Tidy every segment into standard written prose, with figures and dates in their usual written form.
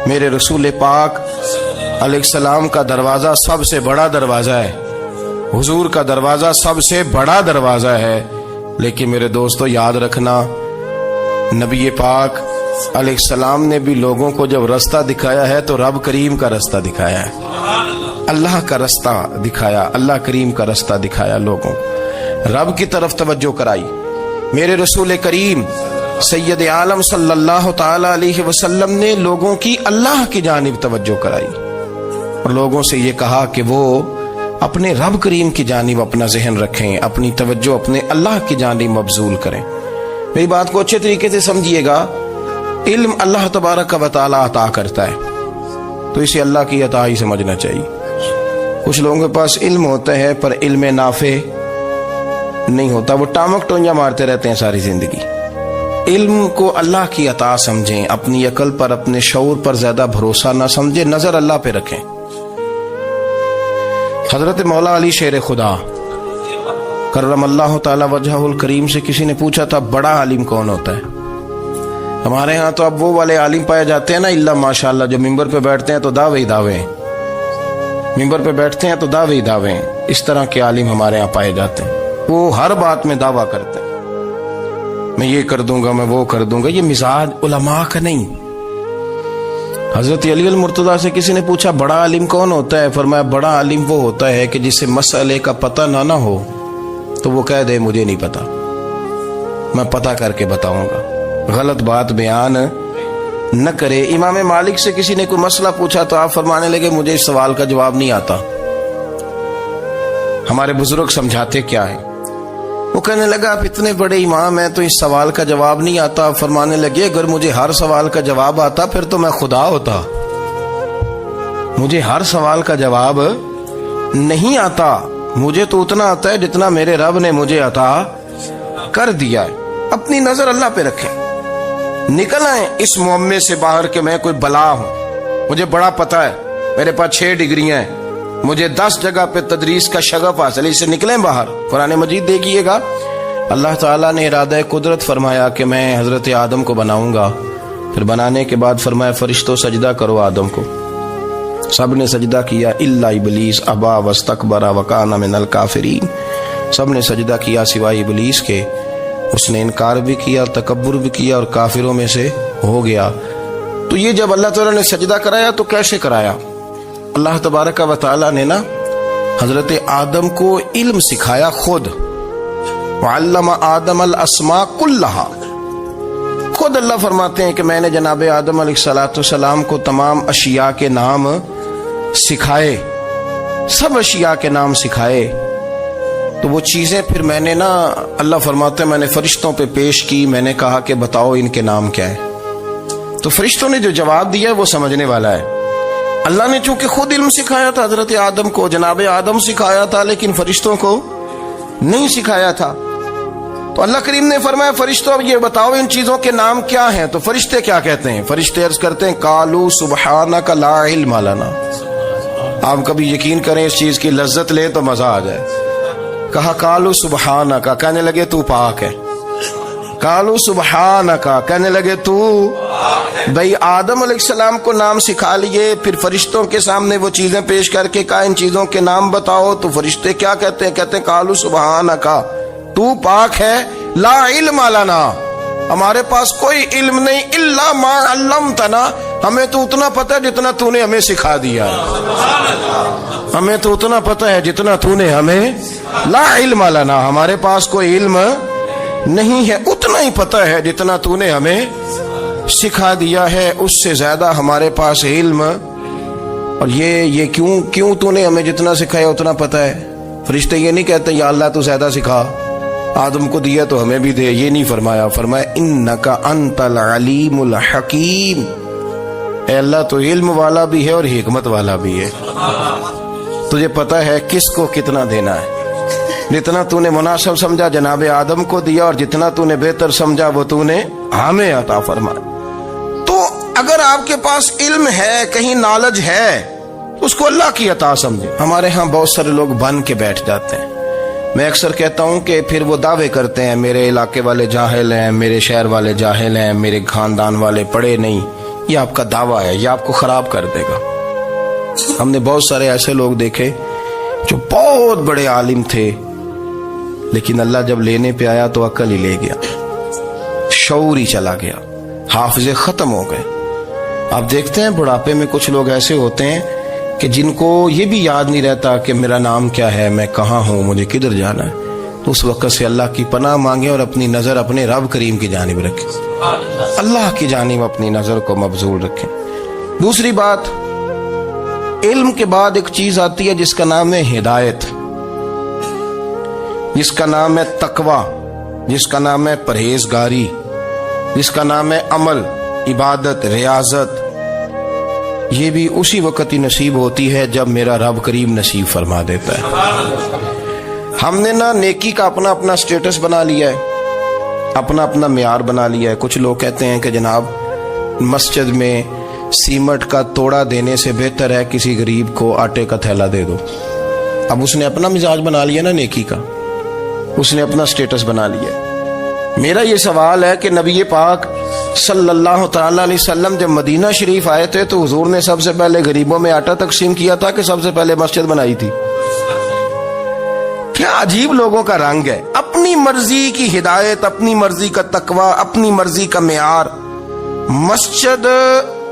میرے رسول پاک علیہ السلام کا دروازہ سب سے بڑا دروازہ ہے، حضور کا دروازہ سب سے بڑا دروازہ ہے، لیکن میرے دوستو یاد رکھنا نبی پاک علیہ السلام نے بھی لوگوں کو جب رستہ دکھایا ہے تو رب کریم کا رستہ دکھایا ہے، اللہ کا رستہ دکھایا، اللہ کریم کا رستہ دکھایا، لوگوں رب کی طرف توجہ کرائی۔ میرے رسول کریم سید عالم صلی اللہ تعالی علیہ وسلم نے لوگوں کی اللہ کی جانب توجہ کرائی اور لوگوں سے یہ کہا کہ وہ اپنے رب کریم کی جانب اپنا ذہن رکھیں، اپنی توجہ اپنے اللہ کی جانب مبذول کریں۔ میری بات کو اچھے طریقے سے سمجھیے گا، علم اللہ تبارک و تعالی عطا کرتا ہے تو اسے اللہ کی عطا ہی سمجھنا چاہیے۔ کچھ لوگوں کے پاس علم ہوتا ہے پر علم نافع نہیں ہوتا، وہ ٹامک ٹونجا مارتے رہتے ہیں ساری زندگی۔ علم کو اللہ کی عطا سمجھیں، اپنی عقل پر اپنے شعور پر زیادہ بھروسہ نہ سمجھیں، نظر اللہ پہ رکھیں۔ حضرت مولا علی شیر خدا کرم اللہ تعالی وجہہ الکریم سے کسی نے پوچھا تھا بڑا عالم کون ہوتا ہے؟ ہمارے ہاں تو اب وہ والے عالم پائے جاتے ہیں نا اللہ ماشاءاللہ، جو ممبر پہ بیٹھتے ہیں تو دعوے ہی دعوے ہیں، ممبر پہ بیٹھتے ہیں تو دعوے ہی دعوے ہیں، اس طرح کے عالم ہمارے ہاں پائے جاتے ہیں۔ وہ ہر بات میں دعویٰ کرتے ہیں، میں یہ کر دوں گا، میں وہ کر دوں گا۔ یہ مزاج علماء کا نہیں۔ حضرت علی المرتضیٰ سے کسی نے پوچھا بڑا عالم کون ہوتا ہے؟ فرمایا بڑا عالم وہ ہوتا ہے کہ جسے مسئلے کا پتہ نہ ہو تو وہ کہہ دے مجھے نہیں پتا، میں پتہ کر کے بتاؤں گا، غلط بات بیان نہ کرے۔ امام مالک سے کسی نے کوئی مسئلہ پوچھا تو آپ فرمانے لگے مجھے اس سوال کا جواب نہیں آتا، ہمارے بزرگ سمجھاتے کیا ہے؟ وہ کہنے لگا آپ اتنے بڑے امام ہیں تو اس سوال کا جواب نہیں آتا۔ آپ فرمانے لگے اگر مجھے ہر سوال کا جواب آتا پھر تو میں خدا ہوتا، مجھے ہر سوال کا جواب نہیں آتا، مجھے تو اتنا آتا ہے جتنا میرے رب نے مجھے عطا کر دیا ہے۔ اپنی نظر اللہ پہ رکھیں، نکل آئیں اس معمے سے باہر کہ میں کوئی بلا ہوں، مجھے بڑا پتا ہے، میرے پاس 6 ڈگریاں ہیں، مجھے 10 جگہ پہ تدریس کا شغف حاصل ہے، اس سے نکلیں باہر۔ قرآن مجید دیکھیے گا، اللہ تعالیٰ نے ارادہ قدرت فرمایا کہ میں حضرت آدم کو بناؤں گا، پھر بنانے کے بعد فرمایا فرشتوں سجدہ کرو آدم کو، سب نے سجدہ کیا الا ابلیس ابا واستکبر وکان من الکافرین، سب نے سجدہ کیا سوائے ابلیس کے، اس نے انکار بھی کیا، تکبر بھی کیا اور کافروں میں سے ہو گیا۔ تو یہ جب اللہ تعالیٰ نے سجدہ کرایا تو کیسے کرایا؟ اللہ تبارک و تعالیٰ نے نا حضرت آدم کو علم سکھایا خود، وعلم آدم الاسماء کلہا، خود اللہ فرماتے ہیں کہ میں نے جناب آدم علیہ السلام کو تمام اشیاء کے نام سکھائے، سب اشیاء کے نام سکھائے۔ تو وہ چیزیں پھر میں نے نا، اللہ فرماتے ہیں میں نے فرشتوں پہ پیش کی، میں نے کہا کہ بتاؤ ان کے نام کیا ہے، تو فرشتوں نے جو جواب دیا وہ سمجھنے والا ہے۔ اللہ نے چونکہ خود علم سکھایا تھا حضرت آدم کو، جناب آدم سکھایا تھا، لیکن فرشتوں کو نہیں سکھایا تھا۔ تو اللہ کریم نے فرمایا فرشتوں اب یہ بتاؤ ان چیزوں کے نام کیا ہیں؟ تو فرشتے کیا کہتے ہیں؟ فرشتے عرض کرتے ہیں قالوا سبحانک لا علم لنا۔ آپ کبھی یقین کریں اس چیز کی لذت لیں تو مزہ آ جائے۔ کہا قالوا سبحانک، کہنے لگے تو پاک ہے، قالوا سبحانک، کہنے لگے تو بھئی آدم علیہ السلام کو نام سکھا لیے، پھر فرشتوں کے سامنے وہ چیزیں پیش کر کے کہا ان چیزوں کے نام بتاؤ، تو فرشتے کیا کہتے ہیں؟ کہتے ہیں قالوا سبحانک، تو پاک ہے، لا علم لنا، ہمارے پاس کوئی علم نہیں، الا ما علمتنا، ہمیں تو اتنا پتہ ہے جتنا تو نے ہمیں سکھا دیا ہے، ہمیں تو اتنا پتہ ہے جتنا تو نے ہمیں، لا علم لنا، ہمارے پاس کوئی علم نہیں ہے، اتنا ہی پتہ ہے جتنا تو نے ہمیں سکھا دیا ہے، اس سے زیادہ ہمارے پاس علم۔ اور یہ کیوں تو نے ہمیں جتنا سکھایا اتنا پتہ ہے؟ فرشتے یہ نہیں کہتے یا اللہ تو زیادہ سکھا، آدم کو دیا تو ہمیں بھی دے، یہ نہیں فرمایا، فرمایا انکا انت العلیم الحکیم، اے اللہ تو علم والا بھی ہے اور حکمت والا بھی ہے، تجھے پتہ ہے کس کو کتنا دینا ہے، جتنا تو نے مناسب سمجھا جناب آدم کو دیا، اور جتنا تو نے بہتر سمجھا وہ تو نے ہمیں عطا فرمایا۔ تو اگر آپ کے پاس علم ہے، کہیں نالج ہے، اس کو اللہ کی عطا سمجھے۔ ہمارے ہاں بہت سارے لوگ بن کے بیٹھ جاتے ہیں، میں اکثر کہتا ہوں کہ پھر وہ دعوے کرتے ہیں میرے علاقے والے جاہل ہیں، میرے شہر والے جاہل ہیں، میرے خاندان والے پڑھے نہیں، یہ آپ کا دعویٰ ہے، یہ آپ کو خراب کر دے گا۔ ہم نے بہت سارے ایسے لوگ دیکھے جو بہت بڑے عالم تھے، لیکن اللہ جب لینے پہ آیا تو عقل ہی لے گیا، شعور ہی چلا گیا، حافظے ختم ہو گئے۔ آپ دیکھتے ہیں بڑھاپے میں کچھ لوگ ایسے ہوتے ہیں کہ جن کو یہ بھی یاد نہیں رہتا کہ میرا نام کیا ہے، میں کہاں ہوں، مجھے کدھر جانا ہے۔ تو اس وقت سے اللہ کی پناہ مانگیں اور اپنی نظر اپنے رب کریم کی جانب رکھیں، اللہ کی جانب اپنی نظر کو مبذول رکھیں۔ دوسری بات، علم کے بعد ایک چیز آتی ہے جس کا نام ہے ہدایت، جس کا نام ہے تقوی، جس کا نام ہے پرہیزگاری، جس کا نام ہے عمل، عبادت، ریاضت۔ یہ بھی اسی وقت ہی نصیب ہوتی ہے جب میرا رب کریم نصیب فرما دیتا ہے۔ ہم نے نا نیکی کا اپنا اپنا سٹیٹس بنا لیا ہے، اپنا اپنا معیار بنا لیا ہے۔ کچھ لوگ کہتے ہیں کہ جناب مسجد میں سیمٹ کا توڑا دینے سے بہتر ہے کسی غریب کو آٹے کا تھیلا دے دو۔ اب اس نے اپنا مزاج بنا لیا نا نیکی کا، اس نے اپنا سٹیٹس بنا لیا۔ میرا یہ سوال ہے کہ نبی پاک صلی اللہ تعالی علیہ وسلم جب مدینہ شریف آئے تھے تو حضور نے سب سے پہلے غریبوں میں آٹا تقسیم کیا تھا کہ سب سے پہلے مسجد بنائی تھی؟ کیا عجیب لوگوں کا رنگ ہے، اپنی مرضی کی ہدایت، اپنی مرضی کا تقوی، اپنی مرضی کا معیار۔ مسجد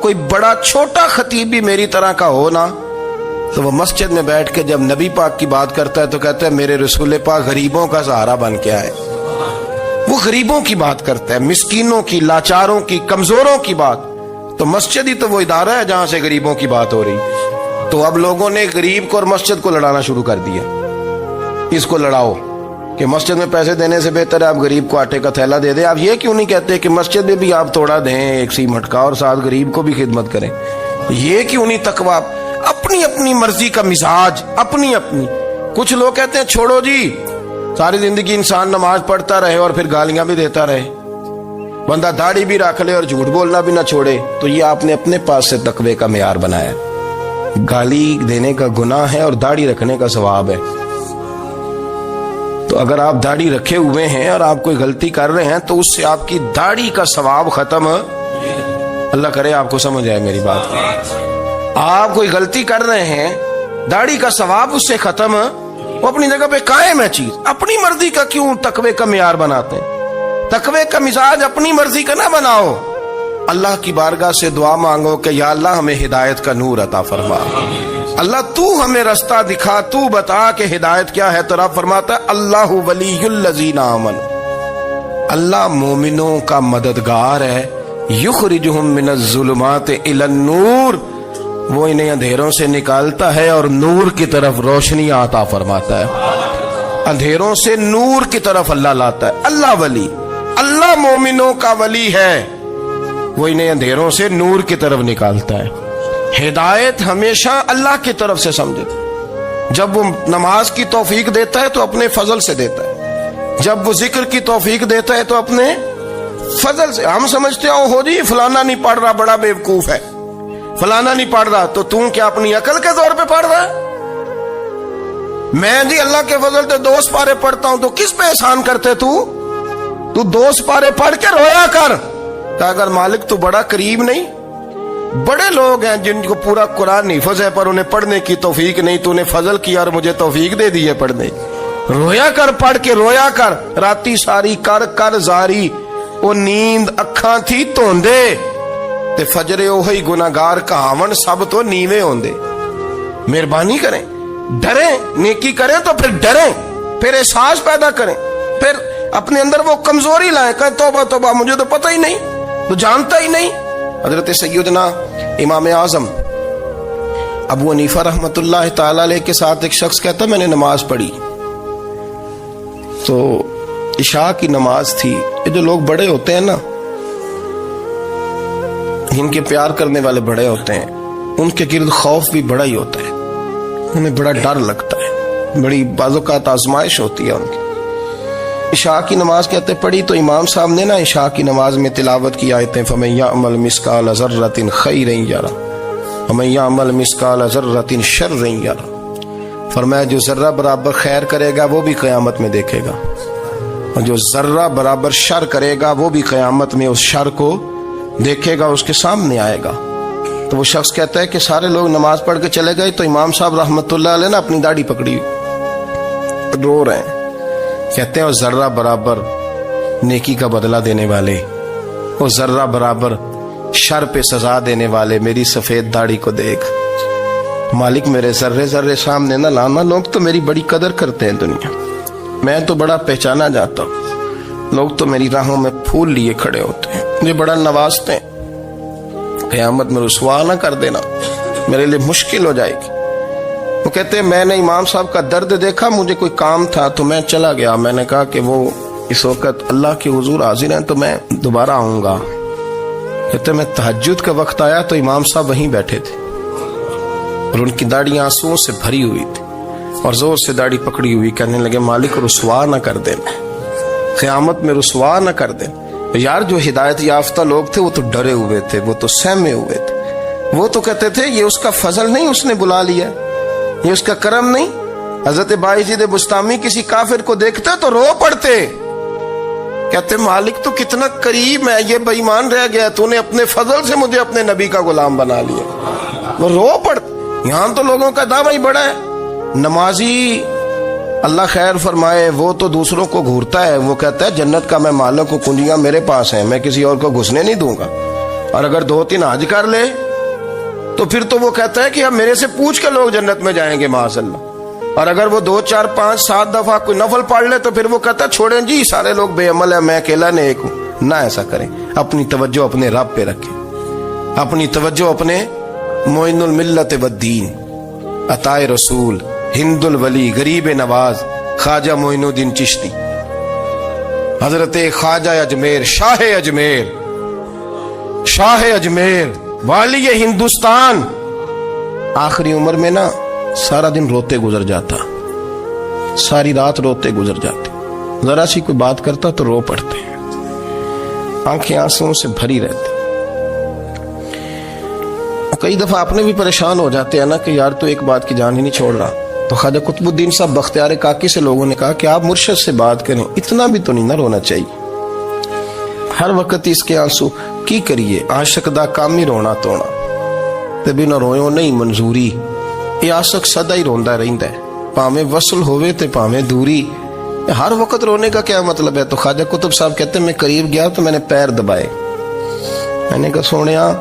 کوئی بڑا چھوٹا خطیب بھی میری طرح کا ہو نا، تو وہ مسجد میں بیٹھ کے جب نبی پاک کی بات کرتا ہے تو کہتا ہے میرے رسول پاک غریبوں کا سہارا بن کے آئے۔ وہ غریبوں کی بات کرتا ہے، مسکینوں کی، لاچاروں کی، کمزوروں کی بات۔ تو مسجد ہی تو وہ ادارہ ہے جہاں سے غریبوں کی بات ہو رہی۔ تو اب لوگوں نے غریب کو اور مسجد کو لڑانا شروع کر دیا، اس کو لڑاؤ کہ مسجد میں پیسے دینے سے بہتر ہے آپ غریب کو آٹے کا تھیلا دے دیں۔ آپ یہ کیوں نہیں کہتے کہ مسجد میں بھی آپ توڑا دیں ایک سیمٹ کا اور ساتھ غریب کو بھی خدمت کریں؟ یہ کیوں نہیں تقویٰ؟ اپنی اپنی مرضی کا مزاج، اپنی اپنی۔ کچھ لوگ کہتے ہیں چھوڑو جی، ساری زندگی انسان نماز پڑھتا رہے اور پھر گالیاں بھی دیتا رہے، بندہ داڑھی بھی رکھ لے اور جھوٹ بولنا بھی نہ چھوڑے۔ تو یہ آپ نے اپنے پاس سے تقوی کا معیار بنایا۔ گالی دینے کا گناہ ہے اور داڑھی رکھنے کا ثواب ہے۔ تو اگر آپ داڑھی رکھے ہوئے ہیں اور آپ کوئی غلطی کر رہے ہیں تو اس سے آپ کی داڑھی کا ثواب ختم، اللہ کرے آپ کو سمجھ آئے میری بات۔ آپ کوئی غلطی کر رہے ہیں، داڑھی کا ثواب اس سے ختم، وہ اپنی جگہ پہ قائم ہے چیز۔ اپنی مرضی کا کیوں تقوی کا معیار بناتے ہیں؟ تقوی کا مزاج اپنی مرضی کا نہ بناؤ۔ اللہ کی بارگاہ سے دعا مانگو کہ یا اللہ ہمیں ہدایت کا نور عطا فرما، اللہ تو ہمیں رستہ دکھا، تو بتا کہ ہدایت کیا ہے۔ تو رب فرماتا ہے اللہ ولی الذین آمنوا، اللہ مومنوں کا مددگار ہے، یخرجہم من الظلمات الی النور، وہ انہیں اندھیروں سے نکالتا ہے اور نور کی طرف روشنی عطا فرماتا ہے۔ اندھیروں سے نور کی طرف اللہ لاتا ہے۔ اللہ ولی، اللہ مومنوں کا ولی ہے، وہ انہیں اندھیروں سے نور کی طرف نکالتا ہے۔ ہدایت ہمیشہ اللہ کی طرف سے سمجھے۔ جب وہ نماز کی توفیق دیتا ہے تو اپنے فضل سے دیتا ہے، جب وہ ذکر کی توفیق دیتا ہے تو اپنے فضل سے۔ ہم سمجھتے ہو جی فلانا نہیں پڑھ رہا بڑا بیوقوف ہے، فلانا نہیں پڑھ رہا، تو تم کیا اپنی عقل کے زور پہ پڑھ رہا ہے؟ میں جی اللہ کے فضل سے 2 پارے پڑھتا ہوں، تو کس پہ احسان کرتے تو 2 پارے پڑھ کے رویا کر کہ اگر مالک تو بڑا قریب نہیں۔ بڑے لوگ ہیں جن کو پورا قرآن حفظ ہے پر انہیں پڑھنے کی توفیق نہیں، تو انہیں فضل کیا اور مجھے توفیق دے دی ہے پڑھنے۔ رویا کر، پڑھ کے رویا کر، راتی ساری کر کر زاری، وہ نیند اکھاں تھی توندے تے فجرے اوہی گناہگار کہاون سب تو نیوے ہوندے۔ مہربانی کریں، ڈریں، نیکی کریں تو پھر ڈریں، پھر احساس پیدا کریں، پھر اپنے اندر وہ کمزوری لائیں کہ توبہ توبہ مجھے تو پتہ ہی نہیں، تو جانتا ہی نہیں۔ حضرت سیدنا امام اعظم ابو حنیفہ رحمۃ اللہ تعالی علیہ کے ساتھ ایک شخص کہتا میں نے نماز پڑھی، تو عشاء کی نماز تھی۔ یہ جو لوگ بڑے ہوتے ہیں نا، جن کے پیار کرنے والے بڑے ہوتے ہیں، ان کے گرد خوف بھی بڑا ہی ہوتا ہے، انہیں بڑا ڈر لگتا ہے، بڑی بعض اوقات آزمائش ہوتی ہے ان کی۔ عشاء کی نماز کہتے پڑھی تو امام صاحب نے نا عشاء کی نماز میں تلاوت کی آیتیں فَمَن يَعْمَلْ مِثْقَالَ ذَرَّةٍ خَيْرًا يَرَهُ وَمَن يَعْمَلْ مِثْقَالَ ذَرَّةٍ شَرًّا يَرَهُ، فرمایا جو ذرہ برابر خیر کرے گا وہ بھی قیامت میں دیکھے گا، اور جو ذرہ برابر شر کرے گا وہ بھی قیامت میں اس شر کو دیکھے گا اس کے سامنے آئے گا. تو وہ شخص کہتا ہے کہ سارے لوگ نماز پڑھ کے چلے گئے تو امام صاحب رحمت اللہ علیہ نے اپنی داڑھی پکڑی رو رہے ہیں. کہتے ہیں وہ ذرہ برابر نیکی کا بدلہ دینے والے، وہ ذرہ برابر شر پہ سزا دینے والے میری سفید داڑھی کو دیکھ. مالک میرے ذرے ذرے سامنے نہ لانا، لوگ تو میری بڑی قدر کرتے ہیں دنیا، میں تو بڑا پہچانا جاتا ہوں، لوگ تو میری راہوں میں پھول لیے کھڑے ہوتے ہیں، مجھے بڑا نوازتے ہیں. قیامت میں رسوا نہ کر دینا، میرے لیے مشکل ہو جائے گی. وہ کہتے ہیں میں نے امام صاحب کا درد دیکھا، مجھے کوئی کام تھا تو میں چلا گیا. میں نے کہا کہ وہ اس وقت اللہ کے حضور حاضر ہیں تو میں دوبارہ آؤں گا. کہتے ہیں میں تہجد کا وقت آیا تو امام صاحب وہیں بیٹھے تھے اور ان کی داڑھی آنسوؤں سے بھری ہوئی تھی اور زور سے داڑھی پکڑی ہوئی. کہنے لگے مالک رسوا نہ کر دینا، قیامت میں رسوا نہ کر دینا. یار جو ہدایت یافتہ لوگ تھے وہ تو ڈرے ہوئے تھے، وہ تو سہمے ہوئے تھے، وہ تو کہتے تھے یہ اس کا فضل نہیں، اس نے بلا لیا، یہ اس کا کرم نہیں. حضرت باعزید بستامی کسی کافر کو دیکھتے تو رو پڑتے، کہتے مالک تو کتنا قریب ہے، یہ بے ایمان رہ گیا، تو نے اپنے فضل سے مجھے اپنے نبی کا غلام بنا لیا. وہ رو پڑتے. یہاں تو لوگوں کا دعویٰ ہی بڑا ہے. نمازی اللہ خیر فرمائے وہ تو دوسروں کو گھورتا ہے، وہ کہتا ہے جنت کا میں مالک ہوں، کنجیاں میرے پاس ہیں، میں کسی اور کو گھسنے نہیں دوں گا. اور اگر 2-3 حج کر لے تو پھر تو وہ کہتا ہے کہ اب میرے سے پوچھ کے لوگ جنت میں جائیں گے معاذ اللہ. اور اگر وہ 2 4 5 7 دفعہ کوئی نفل پڑھ لے تو پھر وہ کہتا ہے چھوڑیں جی سارے لوگ بے عمل ہیں، میں اکیلا نیک ہوں. نہ ایسا کریں، اپنی توجہ اپنے رب پہ رکھیں، اپنی توجہ اپنے معین الملت والدین، عطائے رسول، ہند الولی، غریب نواز، خواجہ معین الدین چشتی، حضرت خواجہ اجمیر، شاہ اجمیر، والی ہندوستان. آخری عمر میں نا سارا دن روتے گزر جاتا، ساری رات روتے گزر جاتے، ذرا سی کوئی بات کرتا تو رو پڑتے، آنکھیں آنسوؤں سے بھری رہتی. کئی دفعہ اپنے بھی پریشان ہو جاتے ہیں نا کہ یار تو ایک بات کی جان ہی نہیں چھوڑ رہا. تو خواجہ قطب الدین صاحب بختیار کاکی سے لوگوں نے کہا کہ آپ مرشد سے بات کریں، اتنا بھی تو نہیں نہ رونا چاہیے، ہر وقت اس کے آنسو کی کریے. عاشق دا کام ہی رونا تونا تے بھی نہ رویو نہیں منظوری. یہ عاشق سدا ہی روندا رہندا ہے، پاویں وصل ہوئے تے پاویں دوری. ہر وقت رونے کا کیا مطلب ہے؟ تو خواجہ قطب صاحب کہتے ہیں میں قریب گیا تو میں نے پیر دبائے، میں نے کہا سونیا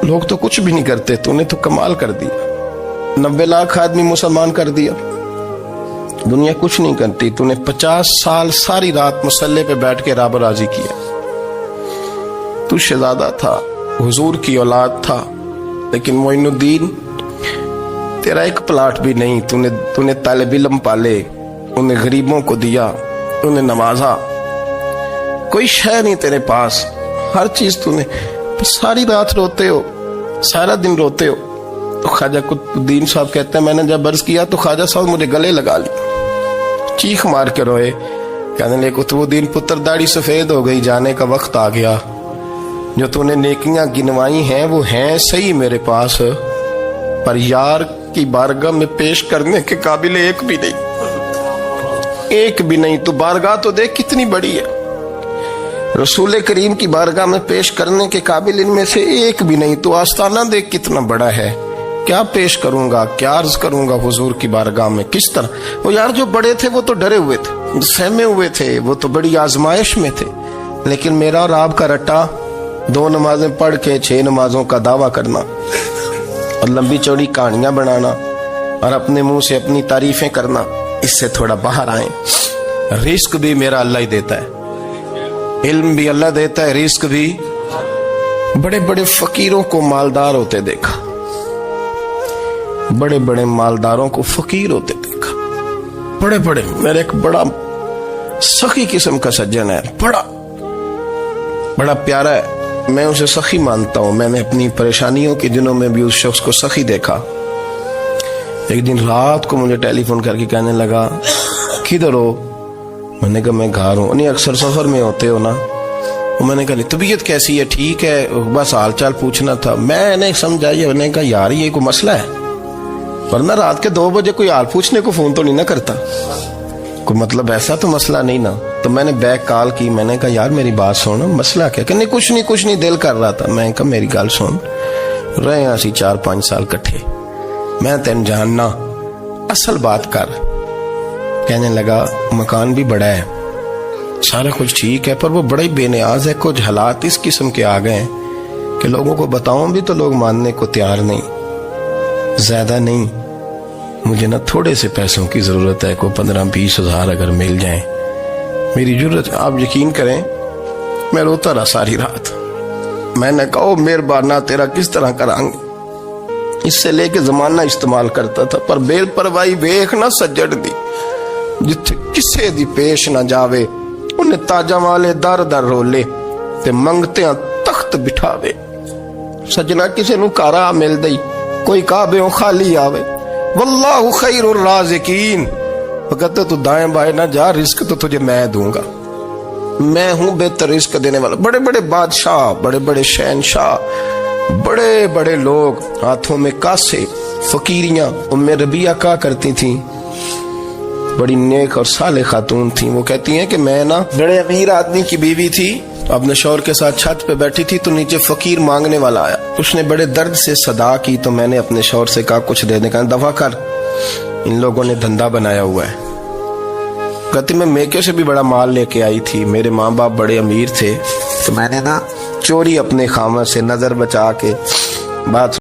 لوگ تو کچھ بھی نہیں کرتے، تو نے تو کمال کر دیا. 90 لاکھ آدمی مسلمان کر دیا، دنیا کچھ نہیں کرتی. تو نے 50 سال ساری رات مصلے پہ بیٹھ کے رب راضی کیا. تو شہزادہ تھا، حضور کی اولاد تھا، لیکن معین الدین تیرا ایک پلاٹ بھی نہیں. تو نے طالب علم پالے، انہیں غریبوں کو دیا، انہیں نوازا، کوئی شے نہیں تیرے پاس، ہر چیز تو نے. ساری رات روتے ہو، سارا دن روتے ہو. تو خواجہ قطب الدین صاحب کہتے ہیں میں نے جب عرض کیا تو خواجہ صاحب مجھے گلے لگا لیا، چیخ مار کے روئے. کہنے لگے قطب الدین پتر داڑھی سفید ہو گئی، جانے کا وقت آ گیا. جو تو نے نیکیاں گنوائی ہیں وہ ہیں صحیح میرے پاس، پر یار کی بارگاہ میں پیش کرنے کے قابل ایک بھی نہیں. تو بارگاہ تو دیکھ کتنی بڑی ہے، رسول کریم کی بارگاہ میں پیش کرنے کے قابل ان میں سے ایک بھی نہیں. تو آستانہ دیکھ کتنا بڑا ہے، کیا پیش کروں گا، کیا عرض کروں گا حضور کی بارگاہ میں، کس طرح. وہ یار جو بڑے تھے وہ تو ڈرے ہوئے تھے، سہمے ہوئے تھے، وہ تو بڑی آزمائش میں تھے. لیکن میرا اور آپ کا رٹا 2 نمازیں پڑھ کے 6 نمازوں کا دعویٰ کرنا اور لمبی چوڑی کہانیاں بنانا اور اپنے منہ سے اپنی تعریفیں کرنا، اس سے تھوڑا باہر آئیں. رزق بھی میرا اللہ ہی دیتا ہے، علم بھی اللہ دیتا ہے، رزق بھی. بڑے بڑے فقیروں کو مالدار ہوتے دیکھا، بڑے بڑے مالداروں کو فقیر ہوتے دیکھا. بڑے بڑے، میرے ایک بڑا سخی قسم کا سجن ہے، بڑا پیارا ہے، میں اسے سخی مانتا ہوں. میں نے اپنی پریشانیوں کے دنوں میں بھی اس شخص کو سخی دیکھا. ایک دن رات کو مجھے ٹیلی فون کر کے کہنے لگا کدھر ہو؟ میں نے کہا میں گھر ہوں. نہیں اکثر سفر میں ہوتے ہو نا؟ میں نے کہا طبیعت کیسی ہے؟ ٹھیک ہے، بس حال چال پوچھنا تھا. میں نے سمجھائی، میں نے کہا یار یہ کوئی مسئلہ ہے، ورنہ رات کے 2 بجے کوئی حال پوچھنے کو فون تو نہیں نہ کرتا، کوئی مطلب ایسا تو مسئلہ نہیں نا. تو میں نے بیک کال کی, میں نے کہا یار میری بات سن, مسئلہ کیا؟ کہ نہیں کچھ نہیں دل کر رہا تھا. میں نے کہا میری گل سن, رہے ہیں اسی 4-5 سال کٹھے, میں تین جاننا, اصل بات کر. کہنے لگا مکان بھی بڑا ہے, سارا کچھ ٹھیک ہے, پر وہ بڑا ہی بے نیاز ہے. کچھ حالات اس قسم کے آ گئے ہیں کہ لوگوں کو بتاؤں بھی تو لوگ ماننے کو تیار نہیں. زیادہ نہیں, مجھے نا تھوڑے سے پیسوں کی ضرورت ہے, کوئی 15-20 ہزار اگر مل جائیں میری ضرورت. آپ یقین کریں میں روتا رہا ساری رات. میں نے کہا مہربانہ تیرا کس طرح کرانگے, اس سے لے کے زمانہ استعمال کرتا تھا, پر بے پرواہی ویکھ نہ سجڑ دی, جتھے کسے دی پیش نہ جاوے انہیں تاجہ والے در در رولے تے منگتیاں تخت بٹھاوے. سجنا کسے نو کارا مل دئی, کوئی کعبے خالی آوے. واللہ خیر الرازقین, وقت تو دائیں بائیں نہ جا, رزق تو تجھے میں دوں گا, میں ہوں بہتر رزق دینے والا. بڑے بڑے بادشاہ, بڑے بڑے شہنشاہ, بڑے بڑے لوگ, ہاتھوں میں کاسے, فقیریاں. ام ربیعہ کہا کرتی تھیں, بڑی نیک اور صالح خاتون تھیں. وہ کہتی ہیں کہ میں نا بڑے امیر آدمی کی بیوی تھی, اپنے شوہر کے ساتھ چھت پہ بیٹھی تھی تو نیچے فقیر مانگنے والا آیا. اس نے بڑے درد سے صدا کی تو میں نے اپنے شوہر سے کہا کچھ دینے کا, دفع کر, ان لوگوں نے دھندا بنایا ہوا ہے. کہتی میں میکے سے بھی بڑا مال لے کے آئی تھی, میرے ماں باپ بڑے امیر تھے, تو میں نے نا چوری اپنے خامہ سے نظر بچا کے بات